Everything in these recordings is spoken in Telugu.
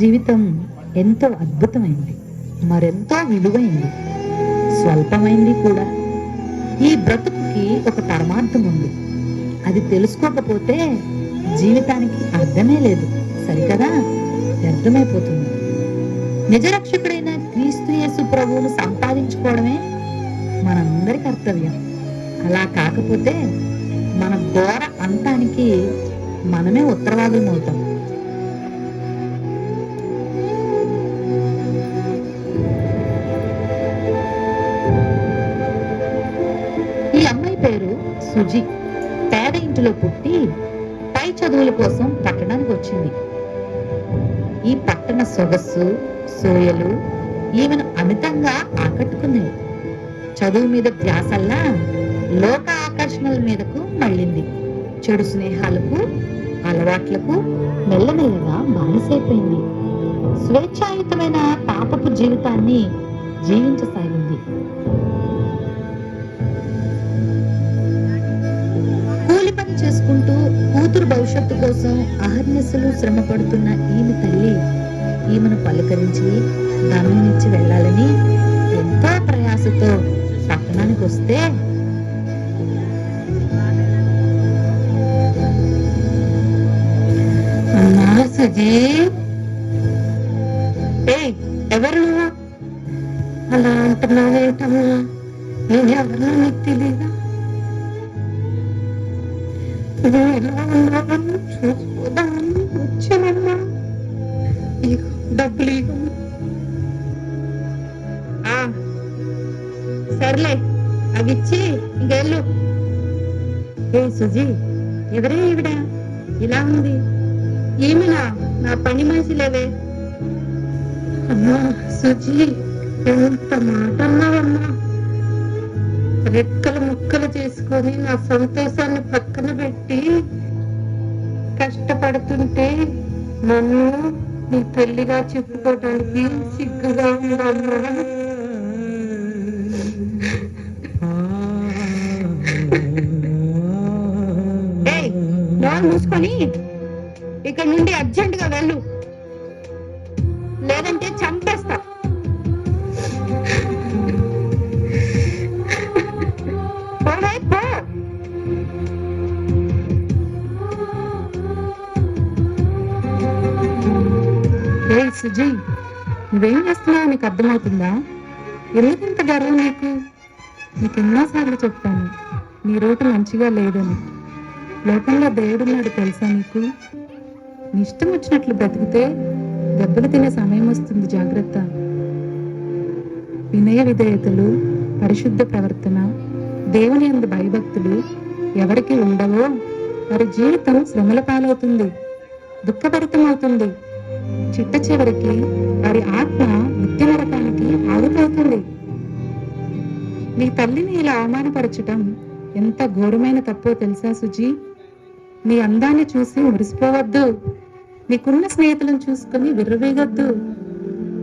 జీవితం ఎంతో అద్భుతమైంది, మరెంతో విలువైంది, స్వల్పమైంది కూడా. ఈ బ్రతుకుకి ఒక పరమార్థం ఉంది. అది తెలుసుకోకపోతే జీవితానికి అర్థమే లేదు, సరికదా? వ్యర్థమైపోతుంది. నిజరక్షకుడైన క్రీస్తు యేసు ప్రభువును సంపాదించుకోవడమే మనందరి కర్తవ్యం. అలా కాకపోతే మన ఘోర అంతానికి మనమే ఉత్తరవాదులం అవుతాం. ఈ అమ్మాయి పేరు సుజి. పేద ఇంటిలో పుట్టి పై చదువుల కోసం పట్టణానికి వచ్చింది. ఈ పట్టణ సొగస్సు సోయలు ఈమెను అమితంగా ఆకట్టుకున్నాయి. చదువు మీద ధ్యాసల్లా లోక ఆకర్షణల మీదకు మళ్ళింది. చెడు స్నేహాలకు అలవాట్లకు మెల్లమెల్లగా బానిసైపోయింది. స్వేచ్ఛాయుతమైన పాపపు జీవితాన్ని జీవించసాగింది. కూలి పని చేసుకుంటూ కూతురు భవిష్యత్తు కోసం అహర్నిశలు శ్రమ పడుతున్న ఈమె తల్లి ఈమెను పలకరించి ధనం ఇచ్చి వెళ్ళాలని ఎంతో ప్రయాసతో పట్టణానికి వస్తే, అమ్మా సుజీ, ఎవరు అలా అంటున్నావేటమ్మా? నేను ఎవరినో నీకు తెలీదా? నువ్వు ఎలా ఉన్నావని చూసుకోదామని వచ్చానమ్మా. డబ్బులు సర్లే, అవి ఇచ్చి ఇంకెళ్ళు. ఏ సుజీ, ఎవరే ఈవిడ ఇలా ఉంది? ఏమినా నా పని మనిషి లేవే. అమ్మా సుజీ, ఎంత మాట అన్నావమ్మా. రెక్కలు ముక్కలు చేసుకొని నా సంతోషాన్ని పక్కన పెట్టి కష్టపడుతుంటే నన్ను నీ తల్లిగా చెప్పుకోవడానికి సిగ్గుగా ఉందమ్మా. మూసుకొని ఇక్కడ నుండి అర్జెంటుగా వెళ్ళు, లేదంటే చంపేస్తా. సుజీ, నువ్వేం చేస్తున్నావు నీకు అర్థమవుతుందా? ఎందుకంత గర్వం నీకు? నీకు ఎన్నోసార్లు చెప్పాను నీ రూటు మంచిగా లేదని. లోకంలో దేవుడున్నాడు తెలుసా నీకు? నీ ఇష్టం వచ్చినట్లు బ్రతికితే దెబ్బలు తినే సమయం వస్తుంది, జాగ్రత్త. వినయ విధేయతలు, పరిశుద్ధ ప్రవర్తన, దేవుని యందు భయభక్తులు ఎవరికి ఉండవో వారి జీవితం శ్రమల పాలవుతుంది, దుఃఖభరితం అవుతుంది. చిట్ట చివరికి వారి ఆత్మ నిత్య నరకానికి ఆగిపోతుంది. నీ తల్లిని ఇలా అవమానపరచటం ఎంత ఘోరమైన తప్పో తెలుసా సుజీ? నీ అందాన్ని చూసి మురిసిపోవద్దు. నీకున్న స్నేహితులను చూసుకుని విర్రవేగొద్దు.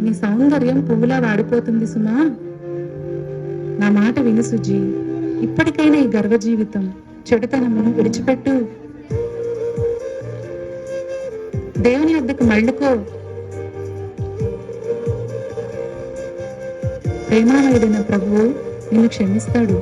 నీ సౌందర్యం పువ్వులా వాడిపోతుంది సుమా. నా మాట విను సుజీ. ఇప్పటికైనా ఈ గర్వ జీవితం చెడుతనమును విడిచిపెట్టు. దేవుని వద్దకు మళ్ళుకో. ప్రేమామయుడైన ప్రభువు నిన్ను క్షమిస్తాడు.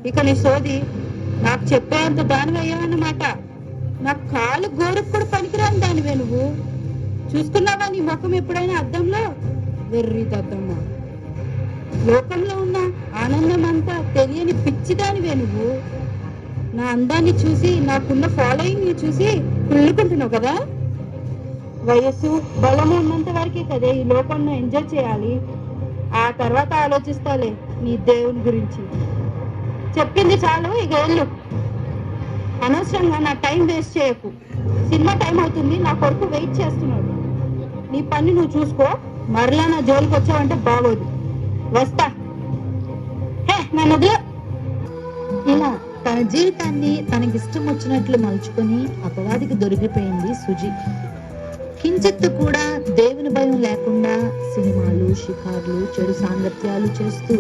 ఇక నీ సోది నాకు చెప్పేంత దానివి అయ్యావన్నమాట. నాకు కాలు గోరుకు కూడా పనికిరాని దానివే నువ్వు. చూసుకున్నావా నీ ముఖం ఎప్పుడైనా అద్దంలో? వెర్రి దద్దమ్మ. లోకంలో ఉన్న ఆనందం అంతా తెలియని పిచ్చిదానివే నువ్వు. నా అందాన్ని చూసి, నాకున్న ఫాలోయింగ్ ని చూసి కుళ్ళుకుంటున్నావు కదా. వయస్సు బలము ఉన్నంత వరకే కదే ఈ లోకంలో ఎంజాయ్ చేయాలి. ఆ తర్వాత ఆలోచిస్తాలే నీ దేవుని గురించి. చెప్పింది చాలు, ఇక వెళ్ళు. అనవసరంగా నా టైం వేస్ట్ చేయకు. సినిమా టైం అవుతుంది, నా కొడుకు వెయిట్ చేస్తున్నాడు. నీ పని నువ్వు చూసుకో. మరలా నా జోలికి వచ్చావంటే బాగోదు. వస్తా. నన్ను వదిలే. ఇలా తన జీవితాన్ని తనకిష్టం వచ్చినట్లు మలుచుకొని అపవాదికి దొరికిపోయింది సుజి. కించిత్తు కూడా దేవుని భయం లేకుండా సినిమాలు, షికార్లు, చెడు సాంగత్యాలు చేస్తూ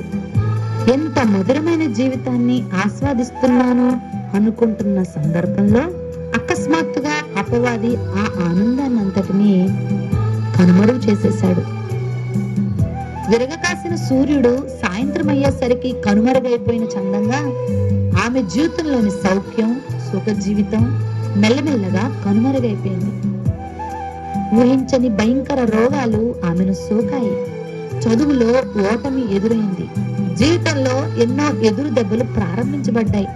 ఎంత మధురమైన జీవితాన్ని ఆస్వాదిస్తున్నానో అనుకుంటున్న సందర్భంలో అకస్మాత్తుగా అపవాది ఆ ఆనందాన్ని అంతటినీ కనుమరుగు చేసేశాడు. విరగకాసిన సూర్యుడు సాయంత్రం అయ్యేసరికి కనుమరుగైపోయిన చందంగా ఆమె జీవితంలోని సౌఖ్యం, సుఖ జీవితం మెల్లమెల్లగా కనుమరుగైపోయింది. ఊహించని భయంకర రోగాలు ఆమెను సోకాయి. చదువులో ఓటమి ఎదురైంది. జీవితంలో ఎన్నో ఎదురు దెబ్బలు ప్రారంభించబడ్డాయి.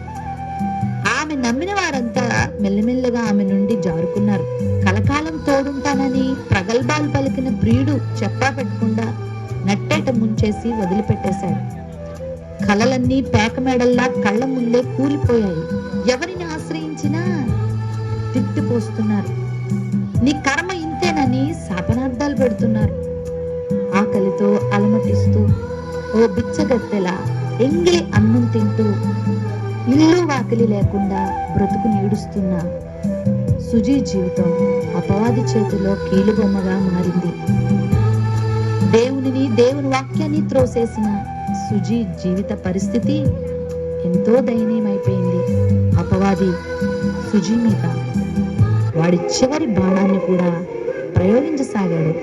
ఆమె నమ్మిన వారంతా మెల్లమెల్లగా ఆమె నుండి జారుకున్నారు. కలకాలం తోడుంటానని ప్రగల్భాలు పలికిన ప్రియుడు చెప్పా పెట్టకుండా నట్టేట ముంచేసి వదిలిపెట్టేశాడు. కలలన్నీ పేకమేడల్లా కళ్ళ ముందే కూలిపోయాయి. ఎవరిని ఆశ్రయించినా తిట్టిపోస్తున్నారు. నీ కర్మ ఇంతేనని శాపనార్థాలు పెడుతున్నారు. ఆకలితో అలమటిస్తూ ఓ బిచ్చగత్తెలా ఎంగిలి అన్నం తింటూ ఇల్లు వాకిలి లేకుండా బ్రతుకు నీడుస్తున్న సుజీ జీవితం అపవాది చేతిలో కీలుబొమ్మగా మారింది. దేవుని వాక్యాన్ని త్రోసేసిన సుజీ జీవిత పరిస్థితి ఎంతో దయనీయమైపోయింది. అపవాది సుజీ మీద వాడి చివరి బాణాన్ని కూడా ప్రయోగించసాగాడు.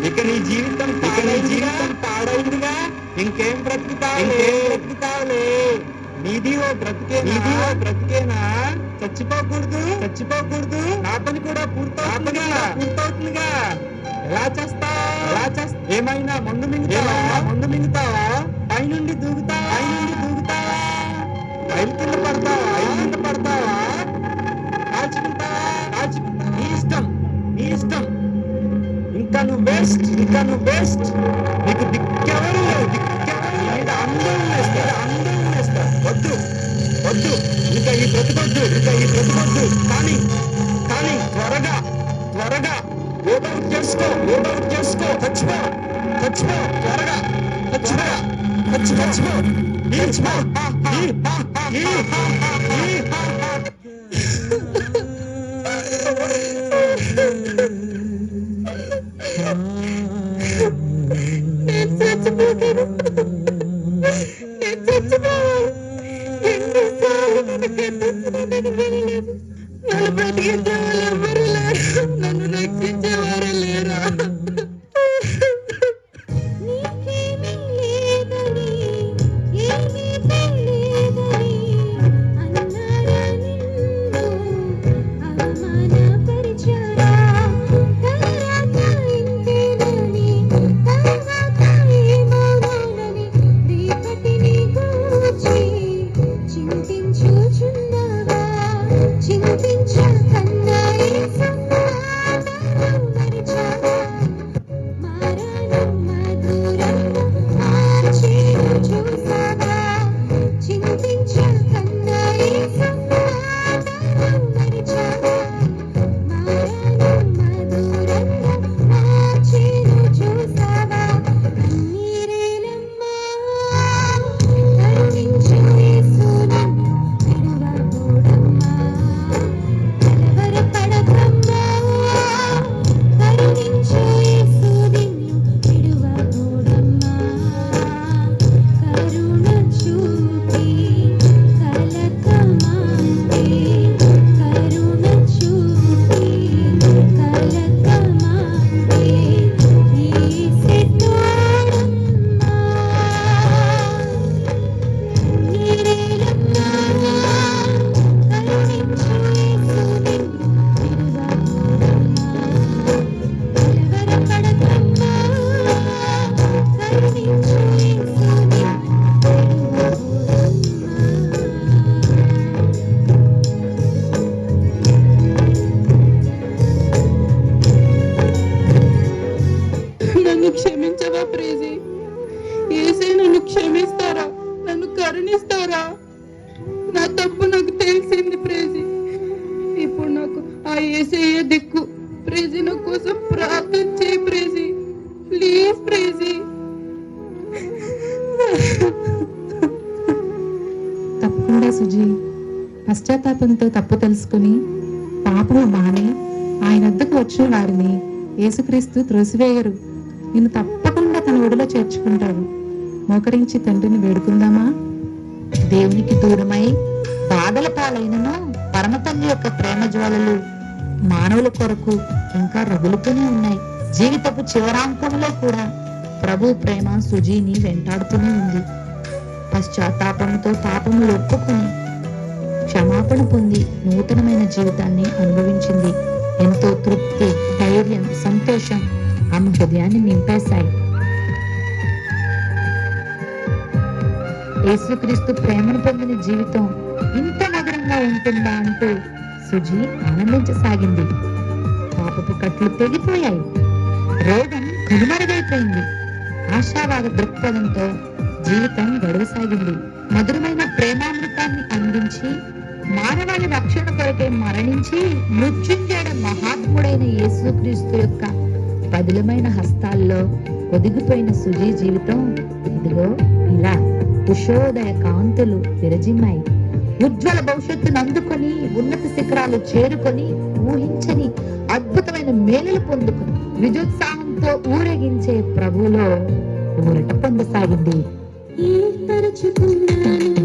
ఇక నీ జీవితం పాడైందిగా. ఇంకేం బ్రతుకుతావులే. నీది ఓ బ్రతికేనా. చచ్చిపోకూడదు. నా పని కూడా పూర్తవుతుందిగా. ఎలా చేస్తా? ఏమైనా మందు మింగుతావా? పైనుండి దూకుతావా? రైలు కింద పడతావా? కాల్చుకుంటావా? నీ ఇష్టం. ఇంకా నువ్వు బెస్ట్. నీకు దిక్కెవరు లేరు. అందరూ వేస్తా. వద్దు. ఇంకా ఈ బ్రతుకొద్దు. కానీ త్వరగా ఓటౌట్ చేసుకో. చచ్చిపో. త్వరగా చచ్చిపో. నన్ను రక్షించేవారు లేరా? చింతించు కన్నాయి పశ్చాత్తాపంతో తప్పు తెలుసుకుని పాపము మాని ఆయన వద్దకు వచ్చిన వారిని యేసుక్రీస్తు త్రోసివేయరు. నిన్ను తప్పకుండా తన ఒడిలో చేర్చుకుంటాడు. మోకరించి తండ్రిని వేడుకుందామా? దేవునికి దూరమై బాధల పాలైనను పరమతండ్రి యొక్క ప్రేమ జ్వాలలు మానవుల కొరకు ఇంకా రగులుతూనే ఉన్నాయి. జీవితపు చివరాంకంలో కూడా ప్రభు ప్రేమ సుజీని వెంటాడుతూనే ఉంది. పశ్చాత్తాపంతో పాపములు ఒప్పుకొని క్షమాపణ పొంది నూతనమైన జీవితాన్ని అనుభవించింది. ఎంతో తృప్తి, ధైర్యం, సంతోషం ఆమె హృదయాన్ని నింపేశాయి. యేసుక్రీస్తు ప్రేమను పొందిన జీవితం ఇంత మధురంగా ఉంటుందా అంటూ సుజీ ఆనందించసాగింది. పాపపు కట్లు తెగిపోయాయి. రోగం కనుమరుగైపోయింది. ఆశావాద దృక్పథంతో జీవితం గడవసాగింది. మధురమైన ప్రేమామృతాన్ని అందించి మానవాళి రక్షణ కొరకే మరణించి మృత్యుంజయుడ మహాత్ముడైన యేసుక్రీస్తు యొక్క పదిలమైన హస్తాల్లో ఒదిగిపోయిన సుజీ జీవితం ఇదిగో ఇలా ఉషోదయ కాంతులు విరజిమ్మాయి. ఉజ్వల భవిష్యత్తును అందుకొని ఉన్నత శిఖరాలు చేరుకొని ఊహించని అద్భుతమైన మేలులు పొందుకొని విజయోత్సాహంతో ఊరేగించే ప్రభువులో ఊరట పొందసాగింది. తరచుకున్నాను